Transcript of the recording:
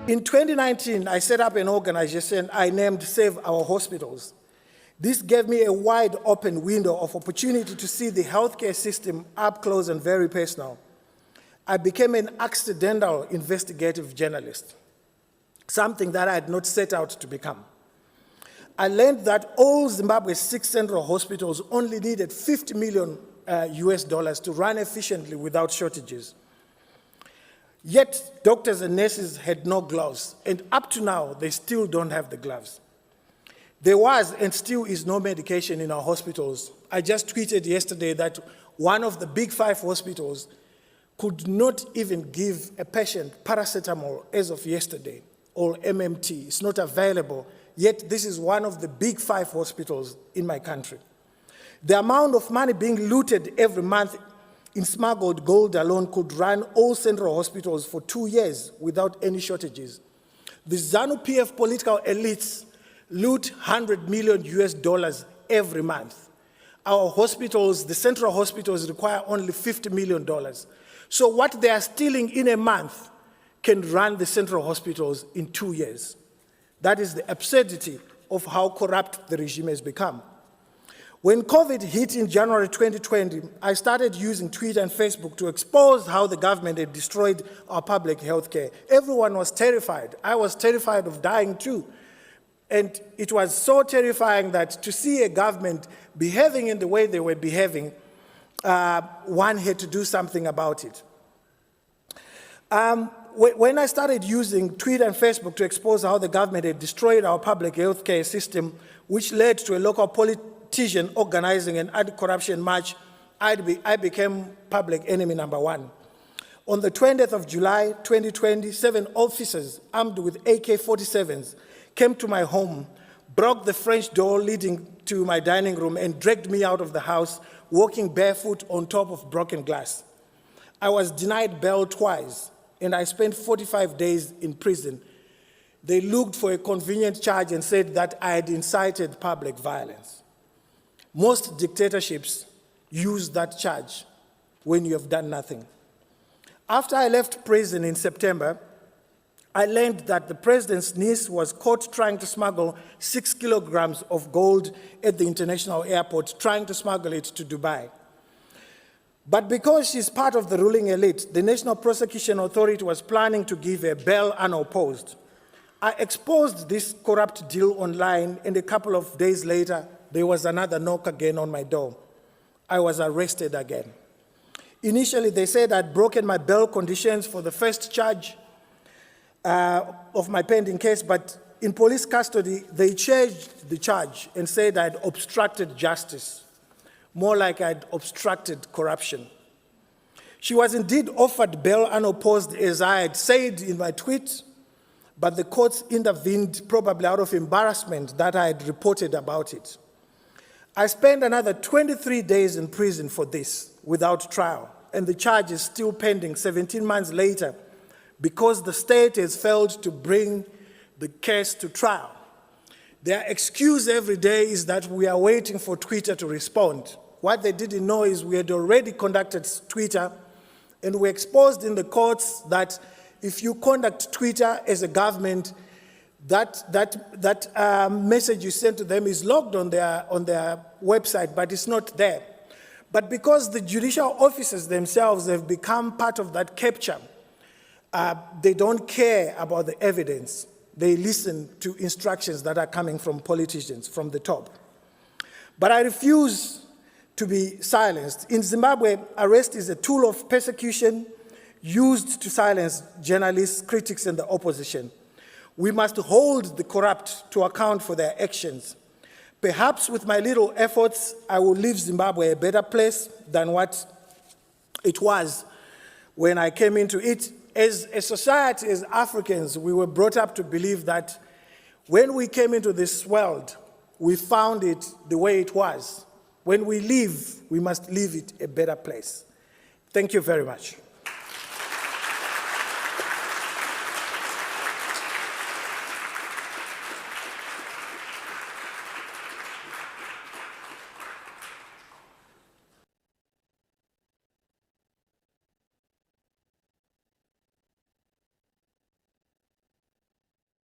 In 2019, I set up an organization I named Save Our Hospitals. This gave me a wide open window of opportunity to see the healthcare system up close and very personal. I became an accidental investigative journalist, something that I had not set out to become. I learned that all Zimbabwe's 6 central hospitals only needed $50 million US dollars to run efficiently without shortages. Yet, doctors and nurses had no gloves, and up to now, they still don't have the gloves. There was and still is no medication in our hospitals. I just tweeted yesterday that one of the big 5 hospitals could not even give a patient paracetamol as of yesterday, or MMT. It's not available, yet this is one of the big 5 hospitals in my country. The amount of money being looted every month in smuggled gold alone could run all central hospitals for 2 years without any shortages. The ZANU-PF political elites loot $100 million US dollars every month. Our hospitals, the central hospitals, require only $50 million. So what they are stealing in a month can run the central hospitals in 2 years. That is the absurdity of how corrupt the regime has become. When COVID hit in January 2020, I started using Twitter and Facebook to expose how the government had destroyed our public health care. Everyone was terrified. I was terrified of dying too. And it was so terrifying that to see a government behaving in the way they were behaving, one had to do something about it. When I started using Twitter and Facebook to expose how the government had destroyed our public health care system, which led to a local politician organizing an anti-corruption march, I became public enemy number 1. On the 20th of July, 2020, 7 officers armed with AK-47s came to my home, broke the French door leading to my dining room, and dragged me out of the house, walking barefoot on top of broken glass. I was denied bail twice, and I spent 45 days in prison. They looked for a convenient charge and said that I had incited public violence. Most dictatorships use that charge when you have done nothing. After I left prison in September, I learned that the president's niece was caught trying to smuggle 6 kilograms of gold at the international airport, trying to smuggle it to Dubai. But because she's part of the ruling elite, the National Prosecution Authority was planning to give her bail unopposed. I exposed this corrupt deal online, and a couple of days later, there was another knock again on my door. I was arrested again. Initially, they said I'd broken my bail conditions for the first charge of my pending case, but in police custody, they changed the charge and said I'd obstructed justice, more like I'd obstructed corruption. She was indeed offered bail unopposed, as I had said in my tweet, but the courts intervened probably out of embarrassment that I had reported about it. I spent another 23 days in prison for this without trial, and the charge is still pending 17 months later because the state has failed to bring the case to trial. Their excuse every day is that we are waiting for Twitter to respond. What they didn't know is we had already conducted Twitter, and we exposed in the courts that if you conduct Twitter as a government, that message you send to them is logged on their website, but it's not there. But because the judicial officers themselves have become part of that capture, they don't care about the evidence. They listen to instructions that are coming from politicians from the top. But I refuse to be silenced. In Zimbabwe, arrest is a tool of persecution used to silence journalists, critics, and the opposition. We must hold the corrupt to account for their actions. Perhaps with my little efforts, I will leave Zimbabwe a better place than what it was when I came into it. As a society, as Africans, we were brought up to believe that when we came into this world, we found it the way it was. When we leave, we must leave it a better place. Thank you very much.